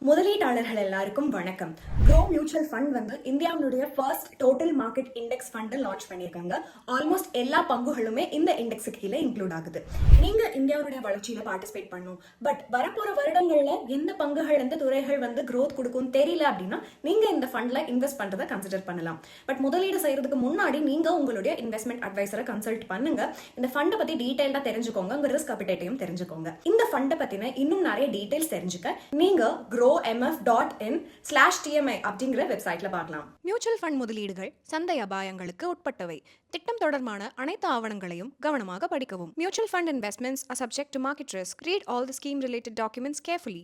முதலீட்டாளர்கள் எல்லாருக்கும் வணக்கம். Groww மியூச்சுவல் ஃபண்ட் வந்து இந்தியாவுடைய first total market index fund launch பண்ணியிருக்காங்க. ஆல்மோஸ்ட் எல்லா பங்குகளுமே இந்த இண்டெக்ஸுக்கு கீழே இன்க்ளூட் ஆகுது. நீங்க இந்தியாவுடைய வளர்ச்சியில பார்ட்டிசிபேட் பண்ணும், பட் வரப்போற வருடங்கள்ல எந்த பங்குகள் எந்த துறைகள் வந்து growth கொடுக்கும் தெரியல அப்படின்னா நீங்க இந்த ஃபண்ட்ல இன்வெஸ்ட் பண்றதை கன்சிடர் பண்ணலாம். பட் முதலீடு செய்யறதுக்கு முன்னாடி நீங்க உங்களுடைய இன்வெஸ்ட்மெண்ட் அட்வைசரை கன்சல்ட் பண்ணுங்க. இந்த ஃபண்டை பத்தி டீடைல்டா தெரிஞ்சுக்கோங்க, உங்க ரிஸ்க் அப்பிடைட்டையும் தெரிஞ்சுக்கோங்க. இந்த ஃபண்டை பத்தின இன்னும் நிறைய டீடைல்ஸ் தெரிஞ்சுக்க நீங்க growmf.in/tmi அப்படிங்கிற வெப்சைட்ல பார்க்கலாம். மியூச்சுவல் ஃபண்ட் முதலீடுகள் சந்தை அபாயங்களுக்கு உட்பட்டவை. திட்டம் தொடர்பான அனைத்து ஆவணங்களையும் கவனமாக படிக்கவும். Mutual fund investments are subject to market risk. Read all the scheme related documents carefully.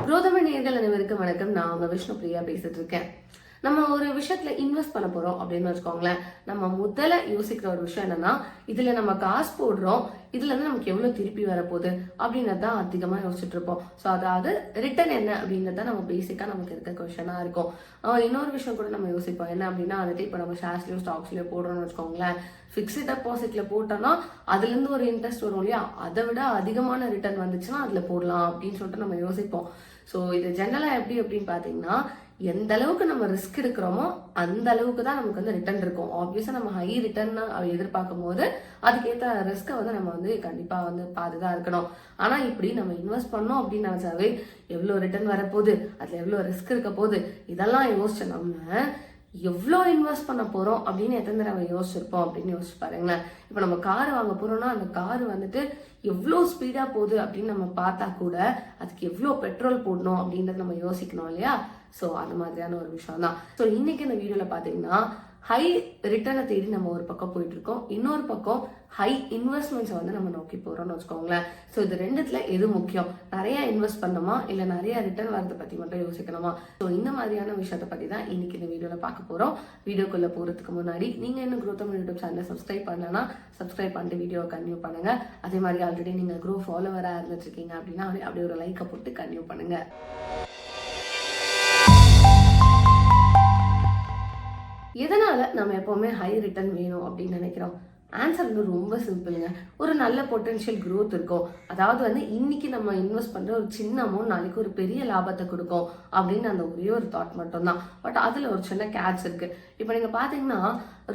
குரோதமிழ் நேயர்கள் அனைவருக்கும் வணக்கம். நான் உங்க விஷ்ணு பிரியா பேசிட்டு இருக்கேன். நம்ம ஒரு விஷயத்துல இன்வெஸ்ட் பண்ண போறோம் அப்படின்னு வச்சுக்கோங்களேன். நம்ம முதல்ல யோசிக்கிற ஒரு விஷயம் என்னன்னா, இதுல நம்ம காசு போடுறோம், இதுல இருந்து நமக்கு எவ்வளவு திருப்பி வரப்போகுது அப்படின்றதான் அதிகமா யோசிச்சுட்டு இருப்போம். ஸோ அதாவது ரிட்டர்ன் என்ன அப்படின்றத நம்ம பேசிக்கா நமக்கு இருக்க கொஸ்டினா இருக்கும். இன்னொரு விஷயம் கூட நம்ம யோசிப்போம், என்ன அப்படின்னா வந்துட்டு இப்போ நம்ம ஷேர்ஸ்லயோ ஸ்டாக்ஸ்லயோ போடுறோம்னு வச்சுக்கோங்களேன், பிக்ஸ்ட் டெபாசிட்ல போட்டோம்னா அதுல இருந்து ஒரு இன்ட்ரெஸ்ட் வரும் இல்லையா, அதை விட அதிகமான ரிட்டர்ன் வந்துச்சுன்னா அதுல போடலாம் அப்படின்னு சொல்லிட்டு நம்ம யோசிப்போம். ஸோ இது ஜெனரலா எப்படி அப்படின்னு பாத்தீங்கன்னா, எந்த அளவுக்கு நம்ம ரிஸ்க் எடுக்கிறோமோ அந்த அளவுக்கு தான் நமக்கு வந்து ரிட்டர்ன் இருக்கும். ஆப்வியஸா நம்ம ஹை ரிட்டர்ன் எதிர்பார்க்கும் போது அதுக்கேற்ற ரிஸ்கை வந்து நம்ம வந்து கண்டிப்பா வந்து பார்த்துதான் இருக்கணும். ஆனா இப்படி நம்ம இன்வெஸ்ட் பண்ணோம் அப்படின்னு நினைச்சாவே எவ்வளவு ரிட்டர்ன் வரப்போகுது, அதுல எவ்வளவு ரிஸ்க் இருக்க போகுது, இதெல்லாம் யோசிச்ச நம்ம எவ்வளோ இன்வெஸ்ட் பண்ண போறோம் அப்படின்னு எத்தனை தடவை யோசிச்சிருப்போம் அப்படின்னு யோசிச்சு பாருங்களேன். இப்போ நம்ம கார் வாங்க போறோம்னா அந்த கார் வந்துட்டு எவ்வளோ ஸ்பீடா போகுது அப்படின்னு நம்ம பார்த்தா கூட அதுக்கு எவ்வளோ பெட்ரோல் போடணும் அப்படின்றத நம்ம யோசிக்கணும் இல்லையா. ஸோ அது மாதிரியான ஒரு விஷயம் தான். ஸோ இன்னைக்கு இந்த வீடியோல பாத்தீங்கன்னா ஹை ரிட்டர்னை தேடி நம்ம ஒரு பக்கம் போயிட்டு இருக்கோம், இன்னொரு பக்கம் ஹை இன்வெஸ்ட்மெண்ட்ஸை வந்து நம்ம நோக்கி போறோம்னு வச்சுக்கோங்களேன். ஸோ இது ரெண்டுத்துல எது முக்கியம், நிறைய இன்வெஸ்ட் பண்ணணுமா இல்லை நிறைய ரிட்டர்ன் வரதை பத்தி மட்டும் யோசிக்கணுமா? ஸோ இந்த மாதிரியான விஷயத்தை பத்தி தான் இன்னைக்கு இந்த வீடியோல பார்க்க போறோம். வீடியோக்குள்ள போறதுக்கு முன்னாடி நீங்க இன்னும் Groww தமிழ் யூடியூப் சேனலை சப்ஸ்கிரைப் பண்ணலன்னா சப்ஸ்கிரைப் பண்ணிட்டு வீடியோ கன்டினியூ பண்ணுங்க. அதே மாதிரி ஆல்ரெடி நீங்க Groww ஃபாலோவரா இருந்துட்டு இருக்கீங்க அப்படின்னா அப்படியே ஒரு லைக்கை போட்டு கன்டினியூ பண்ணுங்க. எதனால நம்ம எப்பவுமே ஹை ரிட்டர்ன் வேணும் அப்படின்னு நினைக்கிறோம்? ஆன்சர் வந்து ரொம்ப சிம்பிளுங்க. ஒரு நல்ல பொட்டன்ஷியல் growth இருக்கும். அதாவது வந்து இன்னைக்கு நம்ம இன்வெஸ்ட் பண்ற ஒரு சின்ன அமௌண்ட் நாளைக்கு ஒரு பெரிய லாபத்தை கொடுக்கும் அப்படின்னு அந்த ஒரே ஒரு தாட் மட்டும் தான். பட் அதுல ஒரு சின்ன கேட்ச் இருக்கு. இப்போ நீங்க பாத்தீங்கன்னா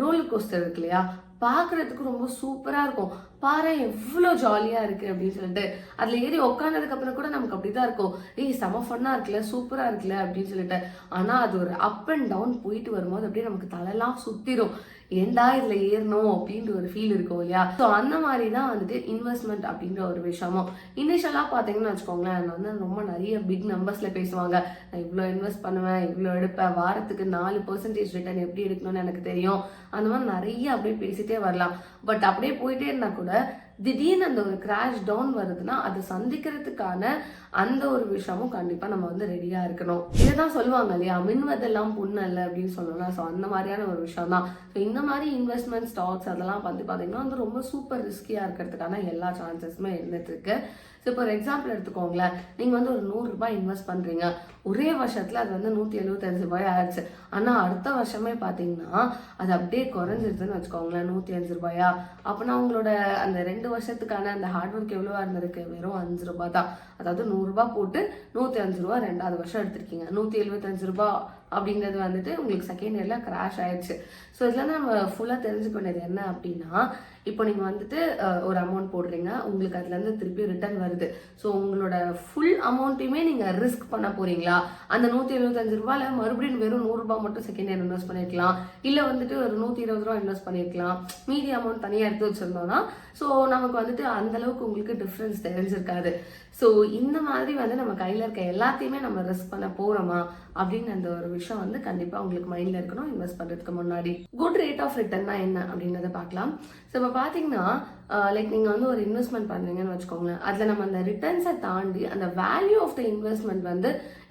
ரோலர் கோஸ்டர் இருக்கு இல்லையா, பாக்குறதுக்கு ரொம்ப சூப்பரா இருக்கும். பாரு எவ்வளோ ஜாலியா இருக்கு அப்படின்னு சொல்லிட்டு அதுல ஏறி உட்காந்ததுக்கு அப்புறம் கூட நமக்கு அப்படிதான் இருக்கும், ஏய் செம ஃபன்னா இருக்குல்ல, சூப்பரா இருக்குல்ல அப்படின்னு சொல்லிட்டு. ஆனா அது ஒரு அப் அண்ட் டவுன் போயிட்டு வரும்போது அப்படியே நமக்கு தலையெல்லாம் சுத்திரும், ஏண்டா இதுல ஏறணும் அப்படின்ற ஒரு ஃபீல் இருக்கும் இல்லையா. ஸோ அந்த மாதிரி தான் வந்துட்டு இன்வெஸ்ட்மெண்ட் அப்படின்ற ஒரு விஷயமும். இனிஷியலா பாத்தீங்கன்னா வச்சுக்கோங்களேன், வந்து ரொம்ப நிறைய பிக் நம்பர்ஸ்ல பேசுவாங்க, நான் இவ்வளோ இன்வெஸ்ட் பண்ணுவேன், இவ்வளோ எடுப்பேன், வாரத்துக்கு 4% ரிட்டர்ன் எப்படி எடுக்கணும்னு எனக்கு தெரியும், அந்த மாதிரி நிறைய அப்படியே பேசிட்டே வரலாம். பட் அப்படியே போயிட்டே இருந்தா கூட திடீர்னு அந்த ஒரு கிராஷ் டவுன் வருதுன்னா அதை சந்திக்கிறதுக்கான அந்த ஒரு விஷயமும் கண்டிப்பா நம்ம வந்து ரெடியா இருக்கணும். இதுதான் சொல்லுவாங்க இல்லையா, மின்வதெல்லாம் பொண்ணு அல்ல அப்படின்னு சொல்லலாம். ஸோ அந்த மாதிரியான ஒரு விஷயம் தான். ஸோ இந்த மாதிரி இன்வெஸ்ட்மெண்ட் ஸ்டாக்ஸ் அதெல்லாம் வந்து பாத்தீங்கன்னா வந்து ரொம்ப சூப்பர் ரிஸ்கியா இருக்கிறதுக்கான எல்லா சான்சஸுமே இருந்துட்டு இருக்கு. ஸோ இப்போ ஒரு எக்ஸாம்பிள் எடுத்துக்கோங்களேன், நீங்க வந்து ஒரு 100 ரூபாய் இன்வெஸ்ட் பண்றீங்க, ஒரே வருஷத்துல அது வந்து 175 ரூபாய் ஆயிடுச்சு. ஆனா அடுத்த வருஷமே பாத்தீங்கன்னா அது அப்படியே குறைஞ்சிருதுன்னு வச்சுக்கோங்களேன், 105 ரூபாயா. அப்படின்னா உங்களோட அந்த 2 வருஷத்துக்கான அந்த ஹார்ட் ஒர்க் எவ்வளவா இருந்திருக்கு, வெறும் 5 ரூபாய் தான். அதாவது 100 ரூபாய் போட்டு 105 ரூபாய் 2வது வருஷம் எடுத்திருக்கீங்க. 175 ரூபாய் அப்படிங்கிறது வந்துட்டு உங்களுக்கு செகண்ட் இயர்ல கிராஷ் ஆயிடுச்சு. ஸோ இதுல நம்ம ஃபுல்லா தெரிஞ்சுக்க வேண்டியது என்ன அப்படின்னா, இப்போ நீங்க வந்துட்டு ஒரு அமௌண்ட் போடுறீங்க, உங்களுக்கு அதுல இருந்து திருப்பி ரிட்டர்ன் வருது. ஸோ உங்களோட ஃபுல் அமௌண்ட்டையுமே நீங்க ரிஸ்க் பண்ண போறீங்களா? அந்த 175 ரூபாயில மறுபடியும் வெறும் 100 ரூபாய் மட்டும் செகண்ட் இயர் இன்வெஸ்ட் பண்ணிருக்கலாம், இல்ல வந்துட்டு ஒரு 120 ரூபாய் இன்வெஸ்ட் பண்ணிருக்கலாம், மீதி அமௌண்ட் தனியா எடுத்து வச்சிருந்தோம்னா ஸோ நமக்கு வந்துட்டு அந்த அளவுக்கு உங்களுக்கு டிஃபரன்ஸ் தெரிஞ்சிருக்காது. ஸோ இந்த மாதிரி வந்து நம்ம கையில இருக்க எல்லாத்தையுமே நம்ம ரிஸ்க் பண்ண போறோமா அப்படின்னு அந்த ஒரு விஷயம் வந்து கண்டிப்பா உங்களுக்கு மைண்ட்ல இருக்கணும். இன்வெஸ்ட் பண்றதுக்கு முன்னாடி குட் ரேட் ஆஃப் ரிட்டர்ன்னா என்ன அப்படின்றத பார்க்கலாம். ஸோ இப்போ பாத்தீங்கன்னா லைக் நீங்க வந்து ஒரு இன்வெஸ்ட்மெண்ட் பண்றீங்கன்னு வச்சுக்கோங்களேன், அதுல நம்ம அந்த ரிட்டர்ன்ஸை தாண்டி அந்த வேல்யூ ஆஃப் த இன்வெஸ்ட்மெண்ட் வந்து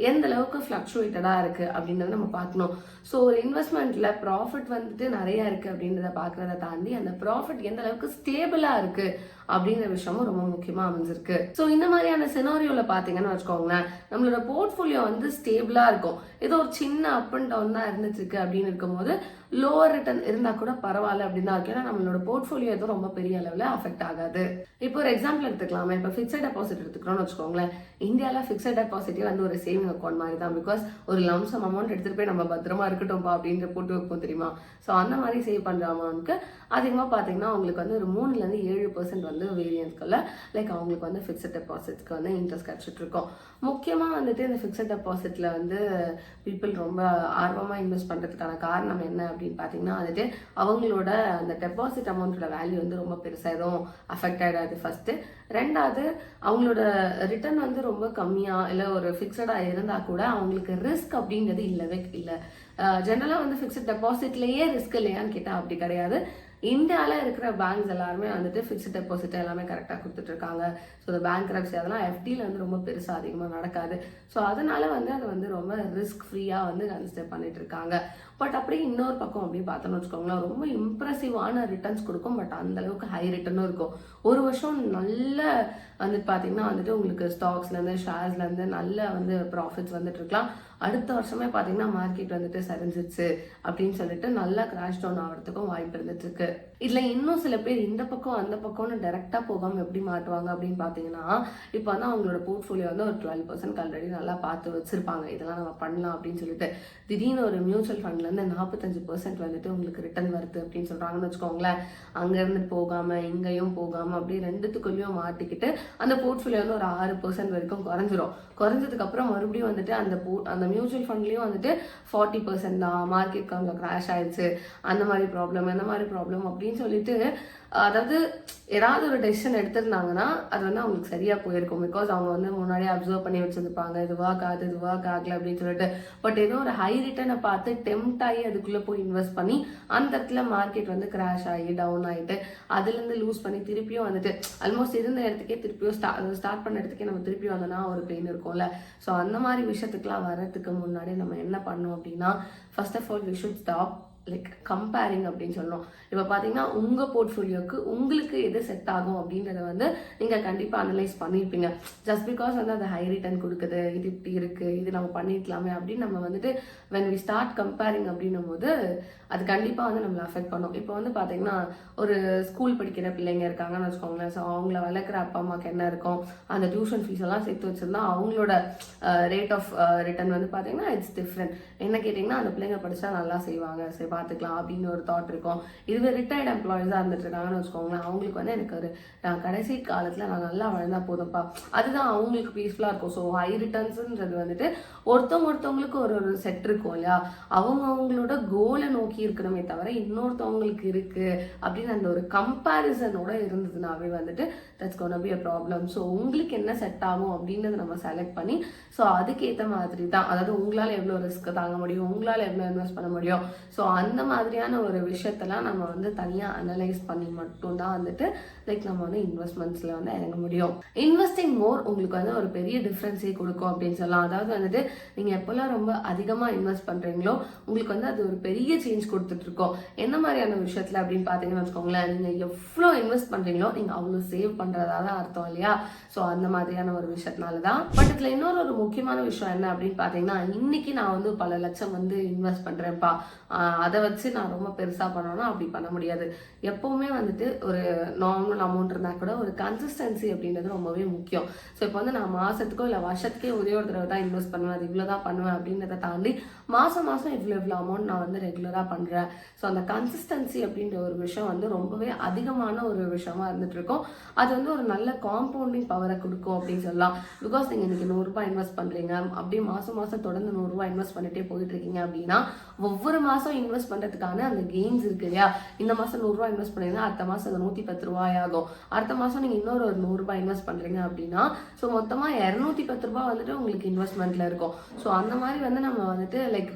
எந்த அளவுக்கு ஃபிளக்சுவேட்டடா இருக்கு அப்படின்றத நம்ம பார்க்கணும். ஸோ ஒரு இன்வெஸ்ட்மெண்ட்ல ப்ராஃபிட் வந்துட்டு நிறைய இருக்கு அப்படின்றத பாக்குறத தாண்டி அந்த ப்ராஃபிட் எந்த அளவுக்கு ஸ்டேபிளா இருக்கு அப்படிங்கிற விஷயமும் ரொம்ப முக்கியமா அமைஞ்சிருக்கு. ஸோ இந்த மாதிரியான சினாரியோல பாத்தீங்கன்னு வச்சுக்கோங்களேன், நம்மளோட போர்ட்ஃபோலியோ வந்து ஸ்டேபிளா இருக்கும். ஏதோ ஒரு சின்ன அப் அண்ட் டவுன் தான் இருந்துட்டு இருக்கு அப்படின்னு இருக்கும்போது லோவர் ரிட்டர்ன் இருந்தா கூட பரவாயில்ல அப்படின்னு தான் இருக்கு. ஏன்னா நம்மளோட போர்ட்ஃபோலியோ எதுவும் ரொம்ப பெரிய அளவுல அஃபெக்ட் ஆகாது. இப்போ ஒரு எக்ஸாம்பிள் எடுத்துக்கலாமே, இப்போ ஃபிக்ஸட் டெபாசிட் எடுத்துக்கிறோம்னு வச்சுக்கோங்களேன். இந்தியாவில் ஃபிக்ஸட் டெபாசிட்டே வந்து ஒரு சேவிங் அக்கௌண்ட் மாதிரி தான். பிகாஸ் ஒரு லம்சம் அமௌண்ட் எடுத்துகிட்டு போய் நம்ம பத்திரமா இருக்கட்டும்ப்பா அப்படின்ற போட்டு வைப்போம் தெரியுமா. ஸோ அந்த மாதிரி சேவ் பண்ணுற அமௌண்ட்க்கு அதிகமாக பார்த்தீங்கன்னா அவங்களுக்கு வந்து ஒரு 3-7% வந்து வேரியன்ஸ்களில் லைக் அவங்களுக்கு வந்து ஃபிக்ஸட் டெபாசிட்ஸ்க்கு வந்து இன்ட்ரெஸ்ட் கிடச்சிட்டு இருக்கோம். முக்கியமாக வந்துட்டு இந்த ஃபிக்ஸட் டெபாசிட்டில் வந்து பீப்புள் ரொம்ப ஆர்வமாக இன்வெஸ்ட் பண்ணுறதுக்கான காரணம் என்ன அப்படின்னு பார்த்தீங்கன்னா வந்துட்டு அவங்களோட அந்த டெபாசிட் அமௌண்ட்டோட வேல்யூ வந்து ரொம்ப பெருசாக எதுவும் அஃபெக்ட் ஆகிடாது ஃபர்ஸ்ட்டு. ரெண்டாவது அவங்களோட ரிட்டர்ன் வந்து ரொம்ப கம்மியாக இல்லை ஒரு ஃபிக்ஸடாக இருந்தால் கூட அவங்களுக்கு ரிஸ்க் அப்படின்றது இல்லவே இல்லை. ஜென்ரலாக வந்து ஃபிக்ஸட் டெபாசிட்லேயே ரிஸ்க் இல்லையான்னு கேட்டால் அப்படி கிடையாது. இந்தியாவில் இருக்கிற பேங்க்ஸ் எல்லாருமே வந்துட்டு ஃபிக்ஸ்ட் டெபாசிட் எல்லாமே கரெக்டாக கொடுத்துட்டு இருக்காங்க. ஸோ இந்த பேங்க் கிரப்சி அதெல்லாம் எஃப்டியில் வந்து ரொம்ப பெருசாக அதிகமாக நடக்காது. ஸோ அதனால வந்து அது வந்து ரொம்ப ரிஸ்க் ஃப்ரீயாக வந்து கன்சிடர் பண்ணிட்டு இருக்காங்க. பட் அப்படியே இன்னொரு பக்கம் அப்படி பார்த்தோன்னு வச்சுக்கோங்களேன், ரொம்ப இம்ப்ரெசிவான ரிட்டர்ன்ஸ் கொடுக்கும். பட் அந்த அளவுக்கு ஹை ரிட்டர்னும் இருக்கும். ஒரு வருஷம் நல்ல வந்துட்டு பார்த்தீங்கன்னா வந்துட்டு உங்களுக்கு ஸ்டாக்ஸ்லேருந்து ஷேர்ஸ்லேருந்து நல்ல வந்து ப்ராஃபிட்ஸ் வந்துட்டு இருக்கலாம். அடுத்த வருஷமே பார்த்தீங்கன்னா மார்க்கெட் வந்துட்டு சரிஞ்சிருச்சு அப்படின்னு சொல்லிட்டு நல்லா கிராஷ் டவுன் ஆகிறதுக்கும் வாய்ப்பு இருந்துட்டு இருக்கு. இதுல இன்னும் சில பேர் இந்த பக்கம் அந்த பக்கம்னு டைரக்டா போகாம எப்படி மாட்டுவாங்க அப்படின்னு பாத்தீங்கன்னா, இப்போ வந்து அவங்களோட போர்ட்ஃபோலியோ வந்து ஒரு 12% ஆல்ரெடி நல்லா பார்த்து வச்சிருப்பாங்க, இதெல்லாம் நம்ம பண்ணலாம் அப்படின்னு சொல்லிட்டு. திடீர்னு ஒரு மியூச்சுவல் ஃபண்ட்ல இருந்து 45% வந்துட்டு உங்களுக்கு ரிட்டர்ன் வருது அப்படின்னு சொல்றாங்கன்னு வச்சுக்கோங்களேன். அங்க இருந்து போகாம இங்கேயும் போகாம அப்படியே ரெண்டுத்துக்குள்ளேயும் மாட்டிக்கிட்டு அந்த போர்ட்ஃபோலியோ வந்து ஒரு 6% வரைக்கும் குறைஞ்சிரும். குறைஞ்சதுக்கு அப்புறம் மறுபடியும் வந்துட்டு அந்த மியூச்சுவல் ஃபண்ட்லயும் வந்துட்டு 40% தான், மார்க்கெட் கொஞ்சம் கிராஷ் ஆயிடுச்சு, அந்த மாதிரி ப்ராப்ளம் இந்த மாதிரி ப்ராப்ளம் அப்படின்னு சொல்லிட்டு, அதாவது ஏதாவது ஒரு டெசிஷன் எடுத்திருந்தாங்கன்னா அது வந்து அவங்களுக்கு சரியா போயிருக்கும். பிகாஸ் அவங்க வந்து முன்னாடியே அப்சர்வ் பண்ணி வச்சிருப்பாங்க, இது ஒர்க் ஆகல அப்படின்னு சொல்லிட்டு. பட் ஏதோ ஒரு ஹை ரிட்டர்னை பார்த்து டெம்ட் ஆகி அதுக்குள்ள போய் இன்வெஸ்ட் பண்ணி அந்த இடத்துல மார்க்கெட் வந்து கிராஷ் ஆகி டவுன் ஆகிட்டு அதுல இருந்து லூஸ் பண்ணி திருப்பியும் வந்துட்டு ஆல்மோஸ்ட் இருந்த இடத்துக்கே திருப்பியும் ஸ்டார்ட் பண்ண இடத்துக்கே நம்ம திருப்பி வந்தோம்னா ஒரு பெயின் இருக்கும்ல. ஸோ அந்த மாதிரி விஷயத்துக்குலாம் வர்றதுக்கு முன்னாடி நம்ம என்ன பண்ணோம் அப்படின்னா, first of all we should stop like comparing அப்படின்னு சொல்லணும். இப்போ பார்த்தீங்கன்னா உங்கள் போர்ட்ஃபோலியோக்கு உங்களுக்கு எது செட் ஆகும் அப்படின்றத வந்து நீங்கள் கண்டிப்பாக அனலைஸ் பண்ணியிருப்பீங்க. ஜஸ்ட் பிகாஸ் வந்து அது ஹை ரிட்டர்ன் கொடுக்குது, இது இப்படி இருக்குது, இது நம்ம பண்ணிருக்கலாமே அப்படின்னு நம்ம வந்துட்டு வென் வி ஸ்டார்ட் கம்பேரிங் அப்படின்னும் போது அது கண்டிப்பாக வந்து நம்மளை அஃபெக்ட் பண்ணும். இப்போ வந்து பார்த்தீங்கன்னா ஒரு ஸ்கூல் படிக்கிற பிள்ளைங்க இருக்காங்கன்னு வச்சுக்கோங்களேன். ஸோ அவங்கள வளர்க்குற அப்பா அம்மாவுக்கு என்ன இருக்கும், அந்த டியூஷன் ஃபீஸ் எல்லாம் சேர்த்து வச்சிருந்தா அவங்களோட ரேட் ஆஃப் ரிட்டர்ன் வந்து பார்த்தீங்கன்னா இட்ஸ் டிஃப்ரெண்ட். என்ன கேட்டிங்கன்னா அந்த பிள்ளைங்க படிச்சா நல்லா செய்வாங்க, சரி பார்த்துக்கலாம் அப்படின்னு ஒரு தாட் இருக்கும். இதுவே ரிட்டையர்ட் எம்ப்ளாயிஸாக இருந்துட்டு இருக்காங்கன்னு வச்சுக்கோங்களேன், அவங்களுக்கு வந்து எனக்கு ஒரு கடைசி காலத்தில் நான் நல்லா வளர்ந்தா போதும்ப்பா, அதுதான் அவங்களுக்கு பீஸ்ஃபுல்லாக இருக்கும். ஸோ ஹை ரிட்டர்ன்ஸுன்றது வந்துட்டு ஒருத்தவங்களுக்கு ஒரு ஒரு செட் இருக்கும் இல்லையா, அவங்களோட கோலை நோக்கி இருக்கணுமே தவிர இன்னொருத்தவங்களுக்கு இருக்கு அப்படின்னு அந்த ஒரு கம்பேரிசனோட இருந்ததுனாவே வந்துட்டு that's gonna be a problem. So உங்களுக்கு என்ன செட் ஆகும் அப்படின்றத நம்ம செலக்ட் பண்ணி ஸோ அதுக்கேற்ற மாதிரி தான், அதாவது உங்களால் எவ்வளோ ரிஸ்க் தாங்க முடியும், உங்களால் எவ்வளோ இன்வெஸ்ட் பண்ண முடியும், ஸோ அந்த மாதிரியான ஒரு விஷயத்தெல்லாம் நம்ம வந்து தனியாக அனலைஸ் பண்ணி மட்டும்தான் வந்துட்டு லைக் நம்ம வந்து இன்வெஸ்ட்மெண்ட்ஸில் வந்து இறங்க முடியும். இன்வெஸ்டிங் மோர் உங்களுக்கு வந்து ஒரு பெரிய டிஃப்ரென்ஸே கொடுக்கும் அப்படின்னு சொல்லலாம். அதாவது வந்துட்டு நீங்கள் எப்போல்லாம் ரொம்ப அதிகமாக இன்வெஸ்ட் பண்ணுறீங்களோ உங்களுக்கு வந்து அது ஒரு பெரிய சேஞ்ச் கொடுத்துட்டு இருக்கோம். எந்த மாதிரியான விஷயத்தில் அப்படின்னு பார்த்தீங்கன்னு வச்சுக்கோங்களேன், நீங்கள் எவ்வளோ இன்வெஸ்ட் பண்ணுறீங்களோ நீங்கள் அவ்வளோ சேவ் பண்ணுறதா தான் அர்த்தம் இல்லையா. ஸோ அந்த மாதிரியான ஒரு விஷயத்தினால தான். பட் இதில் இன்னொரு ஒரு முக்கியமான விஷயம் என்ன அப்படின்னு பார்த்தீங்கன்னா, இன்னைக்கு நான் வந்து பல லட்சம் வந்து இன்வெஸ்ட் பண்ணுறேன்ப்பா, அதை வச்சு நான் ரொம்ப பெருசாக பண்ணோன்னா அப்படி பண்ண முடியாது. எப்போவுமே வந்துட்டு ஒரு நார்மல் அமௌண்ட் இருந்தால் கூட ஒரு கன்சிஸ்டன்சி அப்படின்றது ரொம்பவே முக்கியம். ஸோ இப்போ வந்து நான் மாதத்துக்கோ இல்லை வருஷத்துக்கே ஒரே ஒரு தடவை தான் இன்வெஸ்ட் பண்ணுவேன், அது இவ்வளோ தான் பண்ணுவேன் அப்படின்றத தாண்டி மாதம் இவ்வளோ அமௌண்ட் நான் வந்து ரெகுலராக பண்ணுறேன். ஸோ அந்த கன்சிஸ்டன்சி அப்படின்ற ஒரு விஷயம் வந்து ரொம்பவே அதிகமான ஒரு விஷயமா இருந்துட்டு இருக்கும். அது வந்து ஒரு நல்ல காம்பவுண்டிங் பவரை கொடுக்கும் அப்படின்னு சொல்லலாம். பிகாஸ் நீங்கள் இன்னைக்கு 100 ரூபாய் இன்வெஸ்ட் பண்ணுறீங்க, அப்படியே மாதம் தொடர்ந்து 100 ரூபாய் இன்வெஸ்ட் பண்ணிட்டே போயிட்டு இருக்கீங்க அப்படின்னா ஒவ்வொரு மாதம் இன்வெஸ்ட் பண்ணுறதுக்கான அந்த கெயின்ஸ் இருக்கு இல்லையா. இந்த மாதம் 100 ரூபாய் இன்வெஸ்ட் பண்ணீங்கன்னா அடுத்த மாதம் அது 110 ரூபாய் ஆகும். அடுத்த மாதம் நீங்கள் இன்னொரு ஒரு 100 ரூபாய் இன்வெஸ்ட் பண்ணுறீங்க அப்படின்னா ஸோ மொத்தமாக 210 ரூபாய் வந்துட்டு உங்களுக்கு இன்வெஸ்ட்மெண்ட்ல இருக்கும். ஸோ அந்த மாதிரி வந்து நம்ம வந்துட்டு லைக்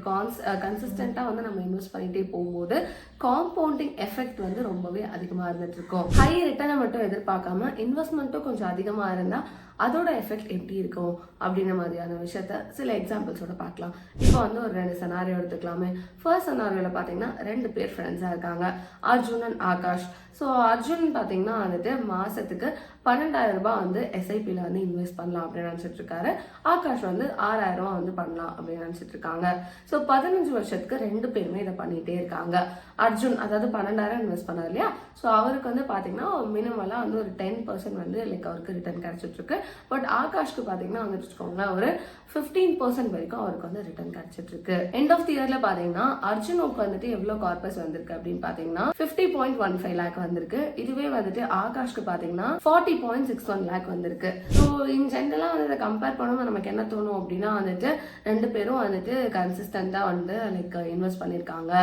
கன்சிஸ்டண்டா வந்து நம்ம இன்வெஸ்ட் பண்ணிட்டே போகும்போது காம்பவுண்டிங் எஃபெக்ட் வந்து ரொம்பவே அதிகமாக இருந்துட்டு இருக்கும். ஹை ரிட்டர்னை மட்டும் எதிர்பார்க்காம இன்வெஸ்ட்மெண்ட்டும் கொஞ்சம் அதிகமாக இருந்தால் அதோட எஃபெக்ட் எப்படி இருக்கும் அப்படின்ற மாதிரியான விஷயத்த சில எக்ஸாம்பிள்ஸோட பார்க்கலாம். இப்போ வந்து ஒரு 2 செனாரியோ எடுத்துக்கலாமே. ஃபர்ஸ்ட் செனாரியோவில் பார்த்தீங்கன்னா 2 பேர் ஃப்ரெண்ட்ஸாக இருக்காங்க, அர்ஜுன் அண்ட் ஆகாஷ். ஸோ அர்ஜுன் பார்த்தீங்கன்னா வந்துட்டு மாதத்துக்கு 12,000 ரூபாய் வந்து எஸ்ஐபியில் வந்து இன்வெஸ்ட் பண்ணலாம் அப்படின்னு நினச்சிட்டு இருக்காரு. ஆகாஷ் வந்து 6,000 ரூபாய் வந்து பண்ணலாம் அப்படின்னு நினச்சிட்டு இருக்காங்க. ஸோ 15 வருஷத்துக்கு 2 பேருமே இதை பண்ணிகிட்டே இருக்காங்க. அர்ஜுன் அதாவது 12,000 இன்வெஸ்ட் பண்ணார் இல்லையா, ஸோ அவருக்கு வந்து பார்த்தீங்கன்னா மினிமலாக வந்து ஒரு 10% வந்து லைக் அவருக்கு ரிட்டர்ன் கிடைச்சிட்டு இருக்கு. பட் ஆகாஷ்க்கு பார்த்தீங்கன்னா வந்துட்டு வச்சுக்கோங்களேன் ஒரு 15% வரைக்கும் அவருக்கு வந்து ரிட்டர்ன் கிடைச்சிட்டு இருக்கு. எண்ட் ஆஃப் தி இயர்ல பார்த்தீங்கன்னா அர்ஜுனுக்கு வந்துட்டு எவ்வளோ கார்பஸ் வந்திருக்கு அப்படின்னு பார்த்தீங்கன்னா 50.15 லேக் வந்திருக்கு. இதுவே வந்துட்டு ஆகாஷ்க்கு பார்த்தீங்கன்னா 40.61 லேக் வந்திருக்கு. ஸோ இன் ஜென்ரலாக வந்து இதை கம்பேர் பண்ணும்போது நமக்கு என்ன தோணும் அப்படின்னா வந்துட்டு 2 பேரும் வந்துட்டு கன்சிஸ்டண்டாக வந்து லைக் இன்வெஸ்ட் பண்ணியிருக்காங்க.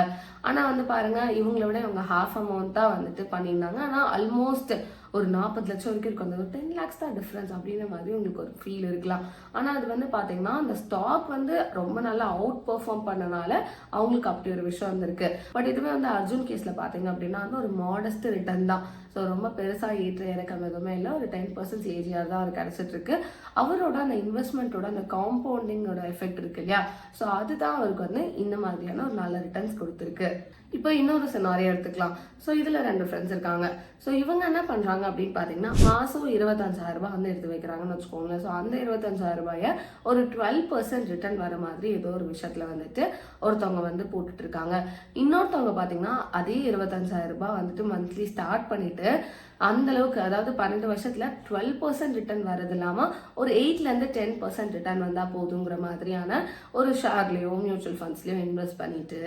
ஆனால் வந்து பாருங்க இவங்களை விட இவங்க ஹாஃப் அமௌண்ட் தான் வந்துட்டு பண்ணியிருந்தாங்க. ஆனால் ஆல்மோஸ்ட் ஒரு 40 லட்சம் வரைக்கும் இருக்கும். அந்த ஒரு 10 லேக்ஸ் தான் டிஃப்ரென்ஸ் அப்படின்ற மாதிரி உங்களுக்கு ஒரு ஃபீல் இருக்கலாம். ஆனால் அது வந்து பார்த்தீங்கன்னா அந்த ஸ்டாக் வந்து ரொம்ப நல்லா அவுட் பெர்ஃபார்ம் பண்ணனால அவங்களுக்கு அப்படி ஒரு விஷயம் வந்திருக்கு. பட் இதுவே வந்து அர்ஜுன் கேஸில் பார்த்தீங்க அப்படின்னா வந்து ஒரு மாடஸ்ட் ரிட்டர்ன் தான். ஸோ ரொம்ப பெருசாக ஏற்ற இறக்கம் எதுவுமே இல்லை, ஒரு 10% ஏஜிஆர் தான் அவர் கிடைச்சிட்டு இருக்கு. அவரோட அந்த இன்வெஸ்ட்மெண்ட்டோட அந்த காம்பவுண்டிங்கோட எஃபெக்ட் இருக்கு இல்லையா, ஸோ அதுதான் அவருக்கு வந்து இந்த மாதிரியான ஒரு நல்ல ரிட்டர்ன்ஸ் கொடுத்துருக்கு. இப்போ இன்னொரு சினாரியோ எடுத்துக்கலாம். ஸோ இதில் 2 ஃப்ரெண்ட்ஸ் இருக்காங்க. ஸோ இவங்க என்ன பண்ணுறாங்க அப்படின்னு பார்த்தீங்கன்னா மாதம் 25,000 ரூபாய் வந்து எடுத்து வைக்கிறாங்கன்னு வச்சுக்கோங்களேன். ஸோ அந்த 25,000 ரூபாயை ஒரு 12% ரிட்டர்ன் வர மாதிரி ஏதோ ஒரு விஷயத்தில் வந்துட்டு ஒருத்தவங்க வந்து போட்டுட்டு இருக்காங்க. இன்னொருத்தவங்க பார்த்தீங்கன்னா அதே 25,000 ரூபாய் வந்துட்டு மந்த்லி ஸ்டார்ட் பண்ணிட்டு அந்த அளவுக்கு அதாவது 12 வருஷத்துல 12% ரிட்டர்ன் வரது இல்லாமல் ஒரு 8லேருந்து 10% ரிட்டர்ன் வந்தால் போதுங்கிற மாதிரியான ஒரு ஷேர்லையோ மியூச்சுவல் ஃபண்ட்ஸ்லையோ இன்வெஸ்ட் பண்ணிட்டு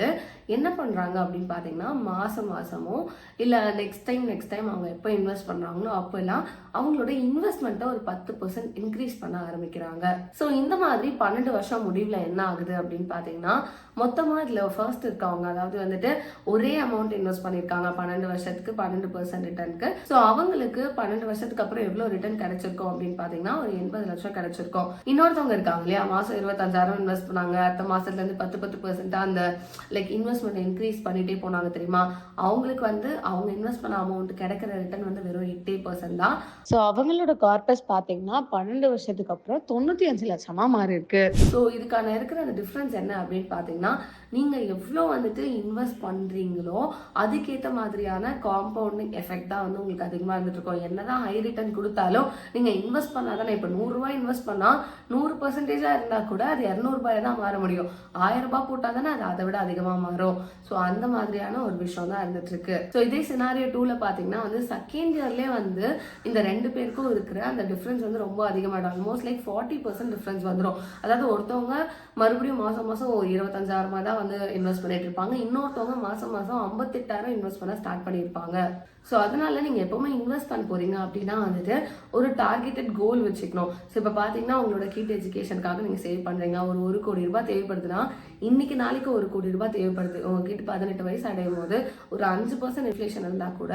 என்ன பண்ணுறாங்க அப்படின்னு பார்த்தீங்கன்னா மாதமோ இல்லை நெக்ஸ்ட் டைம் அவங்க எப்போ இன்வெஸ்ட் பண்ணுறாங்களோ அப்போல்லாம் அவங்களோட இன்வெஸ்ட்மெண்ட்டை ஒரு 10% இன்க்ரீஸ் பண்ண ஆரம்பிக்கிறாங்க. ஸோ இந்த மாதிரி 12 வருஷம் முடிவில் என்ன ஆகுது அப்படின்னு பார்த்தீங்கன்னா மொத்தமாக இதில் ஃபர்ஸ்ட் இருக்கவங்க அதாவது வந்துட்டு ஒரே அமௌண்ட் இன்வெஸ்ட் பண்ணியிருக்காங்க 12 வருஷத்துக்கு 12% ரிட்டர்னுக்கு. ஸோ அவங்களுக்கு 12 வருஷத்துக்கு அப்புறம் எவ்வளோ ரிட்டர்ன் கிடைச்சிருக்கும் அப்படின்னு பார்த்தீங்கன்னா ஒரு 80 லட்சம் கிடைச்சிருக்கும். இன்னொருத்தவங்க இருக்காங்க இல்லையா, மாதம் 25,000 இன்வெஸ்ட் பண்ணாங்க, அடுத்த மாதத்துலேருந்து 10% அந்த லைக் இன்வெஸ்ட்மெண்ட் இன்க்ரீஸ் பண்ணிட்டே போனாங்க தெரியுமா, அவங்களுக்கு வந்து அவங்க இன்வெஸ்ட் பண்ண அமௌண்ட் கிடைக்கிற ரிட்டர்ன் வந்து வெறும் 8% தான். ஸோ அவங்களோட கார்பஸ் பார்த்தீங்கன்னா 12 வருஷத்துக்கு அப்புறம் 95 லட்சமா மாறி இருக்கு. ஸோ இதுக்கான இருக்கிற அந்த டிஃப்ரென்ஸ் என்ன அப்படின்னு பார்த்தீங்கன்னா நீங்கள் எவ்வளோ வந்துட்டு இன்வெஸ்ட் பண்ணுறீங்களோ அதுக்கேற்ற மாதிரியான காம்பவுண்டிங் எஃபெக்ட் தான் வந்து உங்களுக்கு அதிகமாக இருந்துட்டு இருக்கும். என்னதான் ஹை ரிட்டர்ன் கொடுத்தாலும் நீங்கள் இன்வெஸ்ட் பண்ணாதானே, இப்போ 100 ரூபாய் இன்வெஸ்ட் பண்ணால் 100% இருந்தால் கூட அது 200 ரூபாய் தான் மாற முடியும். 1000 ரூபாய் போட்டால் தானே அது அதை விட அதிகமாக மாறும். ஸோ அந்த மாதிரியான ஒரு விஷயம் தான் இருந்துட்டு இருக்கு. ஸோ இதே சினாரியோ 2ல பார்த்தீங்கன்னா வந்து செகண்ட் இயர்லேயே வந்து இந்த 2 பேருக்கும் இருக்கிற அந்த டிஃப்ரென்ஸ் வந்து ரொம்ப அதிகமாகிடும். ஆல்மோஸ்ட் லைக் 40% டிஃப்ரென்ஸ் வந்துடும். அதாவது ஒருத்தவங்க மறுபடியும் மாதம் ஒரு 25,000 தான் வந்து இன்வெஸ்ட் பண்ணிட்டு இருப்பாங்க, இன்னொருத்தவங்க மாதம் 58,000 இன்வெஸ்ட் பண்ண ஸ்டார்ட் பண்ணியிருப்பாங்க. ஸோ அதனால நீங்கள் எப்போவுமே இன்வெஸ்ட் பண்ண போறீங்க அப்படின்னா வந்துட்டு ஒரு டார்கெட்டட் கோல் வச்சுக்கணும். ஸோ இப்போ பார்த்தீங்கன்னா உங்களோட கிட் எஜுகேஷனுக்காக நீங்கள் சேவ் பண்ணுறீங்க, ஒரு 1 கோடி ரூபாய் தேவைப்படுதுன்னா இன்னைக்கு நாளைக்கு 1 கோடி ரூபாய் தேவைப்படுது. உங்ககிட்ட 18 வயசு அடையும் போது ஒரு 5% இன்ஃப்ளேஷன் இருந்தால் கூட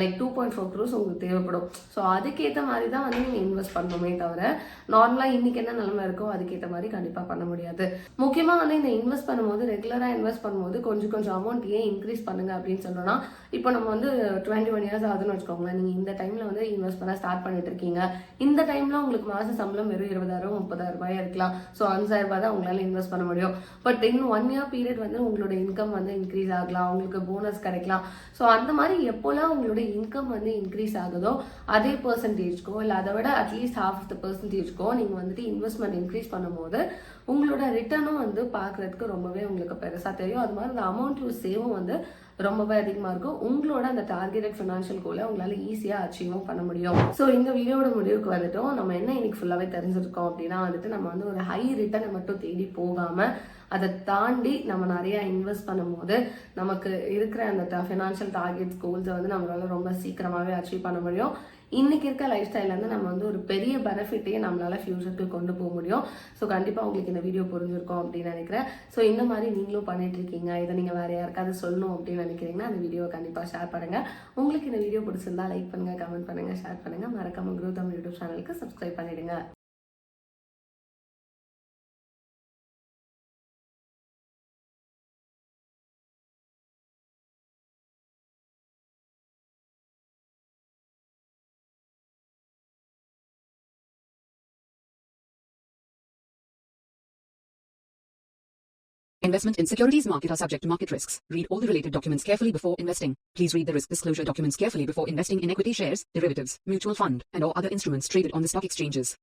லைக் 2.4 crores உங்களுக்கு தேவைப்படும். ஸோ அதுக்கேற்ற மாதிரி தான் வந்து நீங்கள் இன்வெஸ்ட் பண்ணணுமே தவிர நார்மலாக இன்னைக்கு என்ன நிலைமை இருக்கோ அதுக்கேற்ற மாதிரி கண்டிப்பாக பண்ண முடியாது. முக்கியமாக வந்து இந்த இன்வெஸ்ட் பண்ணும்போது ரெகுலராக இன்வெஸ்ட் பண்ணும்போது கொஞ்சம் அமௌண்ட் ஏன் இன்க்ரீஸ் பண்ணுங்க அப்படின்னு சொல்லணும்னா, இப்போ நம்ம வந்து 21 இயர்ஸ் ஆகுதுன்னு வச்சுக்கோங்களேன், நீங்கள் இந்த டைமில் வந்து இன்வெஸ்ட் பண்ண ஸ்டார்ட் பண்ணிட்டு இருக்கீங்க. இந்த டைமில் உங்களுக்கு மாத சம்பளம் வெறும் 20,000 30,000 ரூபாயா இருக்கலாம். ஸோ 5,000 ரூபாய் தான் உங்களால் இன்வெஸ்ட் பண்ண முடியும். பட் இன் 1 year பீரியட் வந்து உங்களோட இன்கம் வந்து இன்க்ரீஸ் ஆகலாம், உங்களுக்கு போனஸ் கிடைக்கலாம். ஸோ அந்த மாதிரி எப்போல்லாம் உங்களோட இன்கம் வந்து இன்க்ரீஸ் ஆகுதோ அதே பர்சன்டேஜ்க்கோ இல்லை அதை விட அட்லீஸ்ட் half of the percentageக்கோ நீங்கள் வந்துட்டு இன்வெஸ்ட்மெண்ட் இன்க்ரீஸ் பண்ணும்போது உங்களோட ரிட்டர்னும் வந்து பார்க்குறதுக்கு ரொம்பவே உங்களுக்கு பெருசாக தெரியும். அது மாதிரி அந்த அமௌண்ட் யூ சேவும் வந்து ரொம்பவே அதிகமாக இருக்கும். உங்களோட அந்த டார்கெட்டட் ஃபினான்ஷியல் கோலை உங்களால் ஈஸியாக அச்சீவும் பண்ண முடியும். ஸோ இந்த வீடியோட முடிவுக்கு வந்துட்டோம். நம்ம என்ன இன்னைக்கு ஃபுல்லாகவே தெரிஞ்சிருக்கோம் அப்படின்னா வந்துட்டு நம்ம வந்து ஒரு ஹை ரிட்டர்னை மட்டும் தேடி போகாமல் அதை தாண்டி நம்ம நிறையா இன்வெஸ்ட் பண்ணும்போது நமக்கு இருக்கிற அந்த ஃபினான்ஷியல் டார்கெட்ஸ் கோல்ஸை வந்து நம்மளால ரொம்ப சீக்கிரமாகவே அச்சீவ் பண்ண முடியும். இன்னைக்கு இருக்க லைஃப் ஸ்டைல்லேருந்து நம்ம வந்து ஒரு பெரிய பெனிஃபிட்டையே நம்மளால ஃபியூச்சருக்கு கொண்டு போக முடியும். ஸோ கண்டிப்பாக உங்களுக்கு இந்த வீடியோ புரிஞ்சிருக்கும் அப்படின்னு நினைக்கிறேன். ஸோ இந்த மாதிரி நீங்களும் பண்ணிட்டு இருக்கீங்க, இதை நீங்கள் வேற யாருக்காவது சொல்லணும் அப்படின்னு நினைக்கிறீங்கன்னா அந்த வீடியோவை கண்டிப்பாக ஷேர் பண்ணுங்க. உங்களுக்கு இந்த வீடியோ பிடிச்சிருந்தா லைக் பண்ணுங்க, கமெண்ட் பண்ணுங்க, ஷேர் பண்ணுங்க. மறக்காம Groww தமிழ் யூடியூப் சேனலுக்கு சப்ஸ்கிரைப் பண்ணிடுங்க. Investment in securities market are subject to market risks. Read all the related documents carefully before investing. Please read the risk disclosure documents carefully before investing in equity shares, derivatives, mutual fund, and or other instruments traded on the stock exchanges.